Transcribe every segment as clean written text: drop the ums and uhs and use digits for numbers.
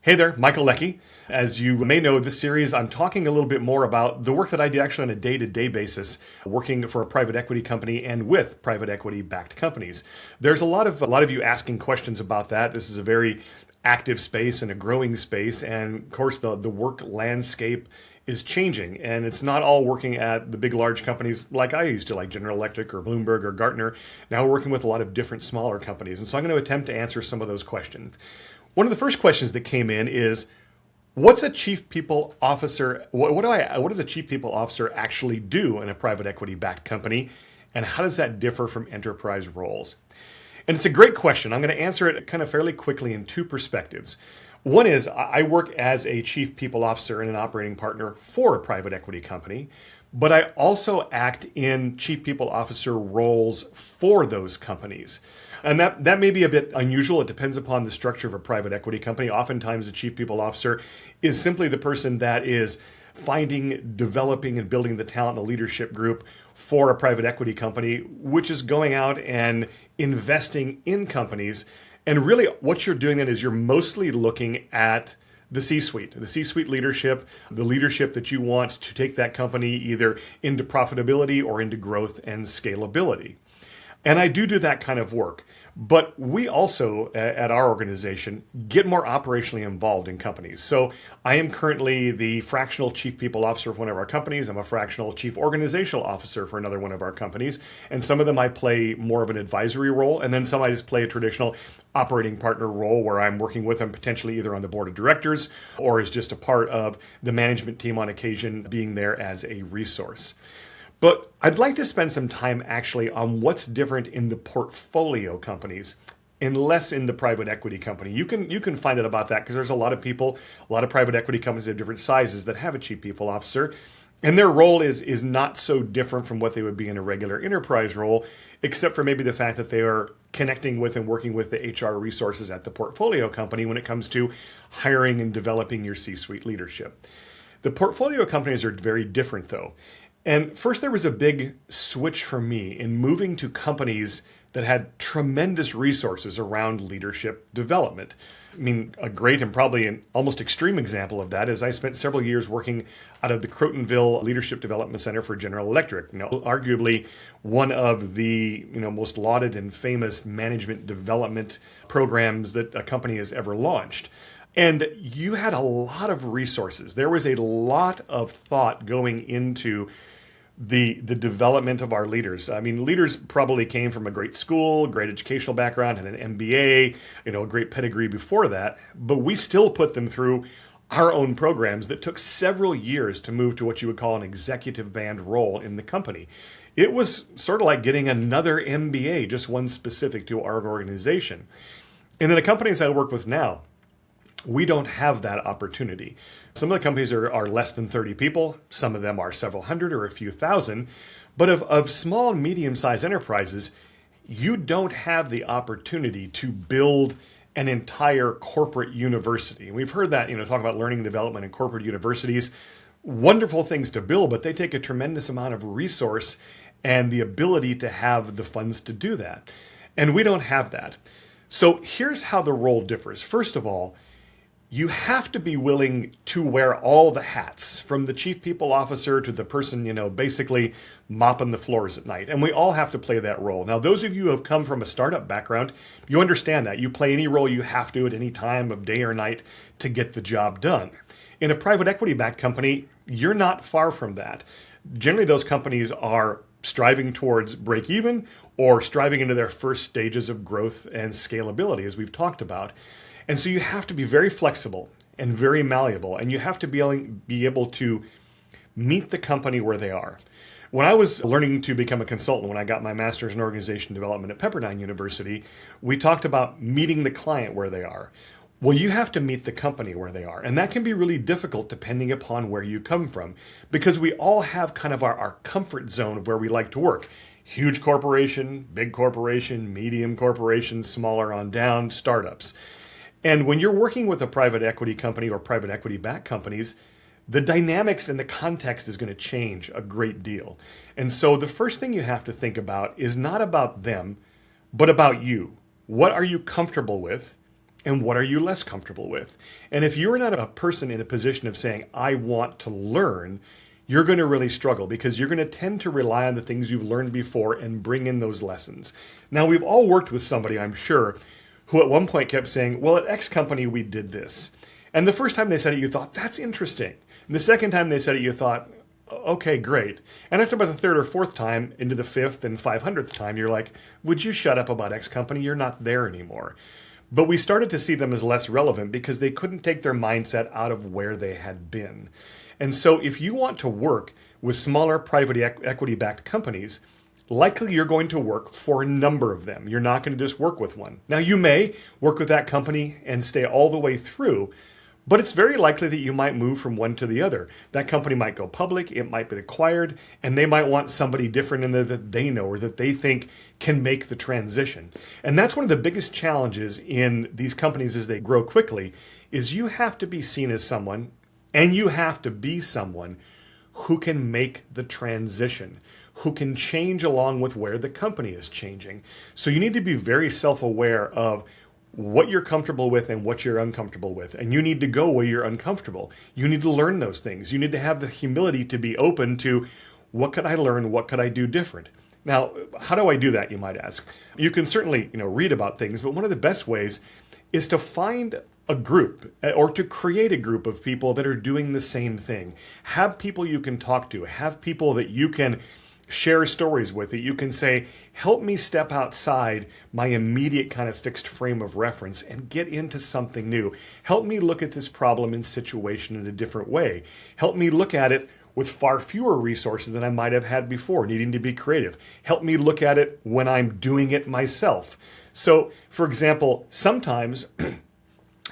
Hey there, Michael Leckie. As you may know, this series, I'm talking a little bit more about the work that I do actually on a day-to-day basis, working for a private equity company and with private equity-backed companies. There's a lot of you asking questions about that. This is a very active space and a growing space, and of course, the work landscape is changing, and it's not all working at the big, large companies like I used to, like General Electric or Bloomberg or Gartner. Now we're working with a lot of different smaller companies, and so I'm going to attempt to answer some of those questions. One of the first questions that came in is, what's a chief people officer? What does a chief people officer actually do in a private equity backed company? And how does that differ from enterprise roles? And it's a great question. I'm going to answer it kind of fairly quickly in two perspectives. One is I work as a chief people officer and an operating partner for a private equity company, but I also act in chief people officer roles for those companies. And that may be a bit unusual. It depends upon the structure of a private equity company. Oftentimes, the chief people officer is simply the person that is finding, developing, and building the talent and the leadership group for a private equity company, which is going out and investing in companies. And really, what you're doing then is you're mostly looking at the C-suite leadership, the leadership that you want to take that company either into profitability or into growth and scalability. And I do that kind of work. But we also, at our organization, get more operationally involved in companies. So I am currently the fractional chief people officer of one of our companies. I'm a fractional chief organizational officer for another one of our companies. And some of them I play more of an advisory role. And then some I just play a traditional operating partner role where I'm working with them potentially either on the board of directors or as just a part of the management team on occasion, being there as a resource. But I'd like to spend some time actually on what's different in the portfolio companies and less in the private equity company. You can find out about that because there's a lot of people, a lot of private equity companies of different sizes that have a chief people officer. And their role is not so different from what they would be in a regular enterprise role, except for maybe the fact that they are connecting with and working with the HR resources at the portfolio company when it comes to hiring and developing your C-suite leadership. The portfolio companies are very different though. And first, there was a big switch for me in moving to companies that had tremendous resources around leadership development. I mean, a great and probably an almost extreme example of that is I spent several years working out of the Crotonville Leadership Development Center for General Electric. Arguably one of the most lauded and famous management development programs that a company has ever launched. And you had a lot of resources. There was a lot of thought going into the development of our leaders. I mean, leaders probably came from a great school, great educational background, had an MBA, a great pedigree before that, but we still put them through our own programs that took several years to move to what you would call an executive band role in the company. It was sort of like getting another MBA, just one specific to our organization. And then the companies I work with now, we don't have that opportunity. Some of the companies are less than 30 people. Some of them are several hundred or a few thousand. But of small and medium-sized enterprises, you don't have the opportunity to build an entire corporate university. And we've heard that, talk about learning and development in corporate universities. Wonderful things to build, but they take a tremendous amount of resource and the ability to have the funds to do that. And we don't have that. So here's how the role differs. First of all, you have to be willing to wear all the hats, from the chief people officer to the person, basically mopping the floors at night. And we all have to play that role. Now, those of you who have come from a startup background, you understand that. You play any role you have to at any time of day or night to get the job done. In a private equity-backed company, you're not far from that. Generally, those companies are striving towards break even or striving into their first stages of growth and scalability, as we've talked about. And so you have to be very flexible and very malleable, and you have to be able to meet the company where they are. When I was learning to become a consultant, when I got my master's in organization development at Pepperdine University, we talked about meeting the client where they are. Well, you have to meet the company where they are. And that can be really difficult depending upon where you come from, because we all have kind of our comfort zone of where we like to work. Huge corporation, big corporation, medium corporation, smaller on down, startups. And when you're working with a private equity company or private equity backed companies, the dynamics and the context is going to change a great deal. And so the first thing you have to think about is not about them, but about you. What are you comfortable with? and what are you less comfortable with? And if you're not a person in a position of saying, I want to learn, you're going to really struggle because you're going to tend to rely on the things you've learned before and bring in those lessons. Now, we've all worked with somebody, I'm sure, who at one point kept saying, well, at X company, we did this. And the first time they said it, you thought, that's interesting. And the second time they said it, you thought, okay, great. And after about the third or fourth time, into the fifth and 500th time, you're like, would you shut up about X company? You're not there anymore. But we started to see them as less relevant because they couldn't take their mindset out of where they had been. And so if you want to work with smaller private equity-backed companies, likely you're going to work for a number of them. You're not going to just work with one. Now, you may work with that company and stay all the way through, but it's very likely that you might move from one to the other. That company might go public, it might be acquired, and they might want somebody different in there that they know or that they think can make the transition. And that's one of the biggest challenges in these companies as they grow quickly, is you have to be seen as someone, and you have to be someone who can make the transition, who can change along with where the company is changing. So you need to be very self-aware of what you're comfortable with and what you're uncomfortable with. And you need to go where you're uncomfortable. You need to learn those things. You need to have the humility to be open to, what could I learn? What could I do different? Now, how do I do that, you might ask? You can certainly, read about things, but one of the best ways is to find a group or to create a group of people that are doing the same thing. Have people you can talk to. Have people that you can share stories with, that you can say, help me step outside my immediate kind of fixed frame of reference and get into something new. Help me look at this problem and situation in a different way. Help me look at it with far fewer resources than I might have had before, needing to be creative. Help me look at it when I'm doing it myself. So, for example, sometimes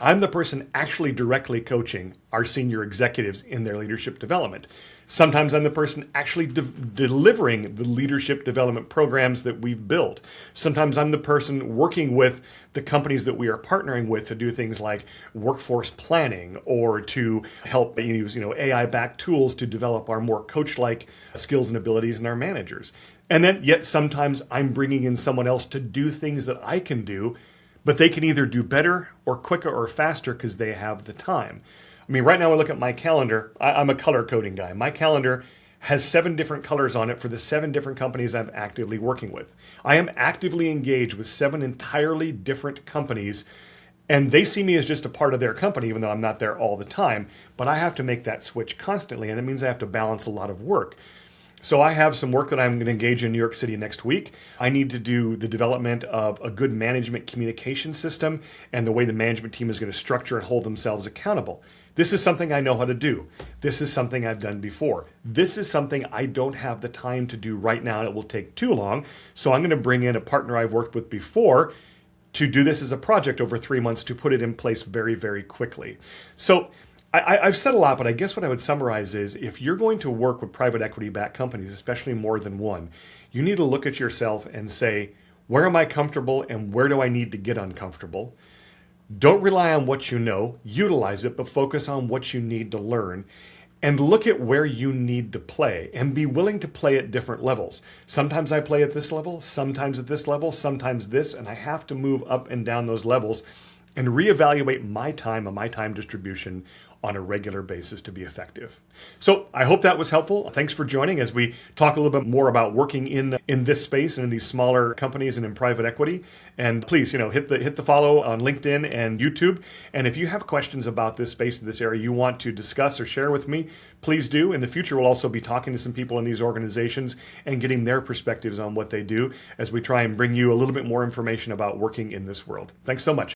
I'm the person actually directly coaching our senior executives in their leadership development. Sometimes I'm the person actually delivering the leadership development programs that we've built. Sometimes I'm the person working with the companies that we are partnering with to do things like workforce planning or to help use AI-backed tools to develop our more coach-like skills and abilities in our managers. And then yet sometimes I'm bringing in someone else to do things that I can do, but they can either do better or quicker or faster because they have the time. I mean, right now I look at my calendar. I'm a color coding guy. My calendar has 7 different colors on it for the 7 different companies I'm actively working with. I am actively engaged with 7 entirely different companies, and they see me as just a part of their company, even though I'm not there all the time. But I have to make that switch constantly, and that means I have to balance a lot of work. So I have some work that I'm going to engage in New York City next week. I need to do the development of a good management communication system and the way the management team is going to structure and hold themselves accountable. This is something I know how to do. This is something I've done before. This is something I don't have the time to do right now, and it will take too long. So I'm going to bring in a partner I've worked with before to do this as a project over 3 months to put it in place very, very quickly. So I've said a lot, but I guess what I would summarize is if you're going to work with private equity-backed companies, especially more than one, you need to look at yourself and say, where am I comfortable and where do I need to get uncomfortable? Don't rely on what you know, utilize it, but focus on what you need to learn. And look at where you need to play and be willing to play at different levels. Sometimes I play at this level, sometimes at this level, sometimes this, and I have to move up and down those levels and reevaluate my time and my time distribution on a regular basis to be effective. So I hope that was helpful. Thanks for joining as we talk a little bit more about working in this space and in these smaller companies and in private equity. And please, hit the follow on LinkedIn and YouTube. And if you have questions about this space, this area you want to discuss or share with me, please do. In the future, we'll also be talking to some people in these organizations and getting their perspectives on what they do as we try and bring you a little bit more information about working in this world. Thanks so much.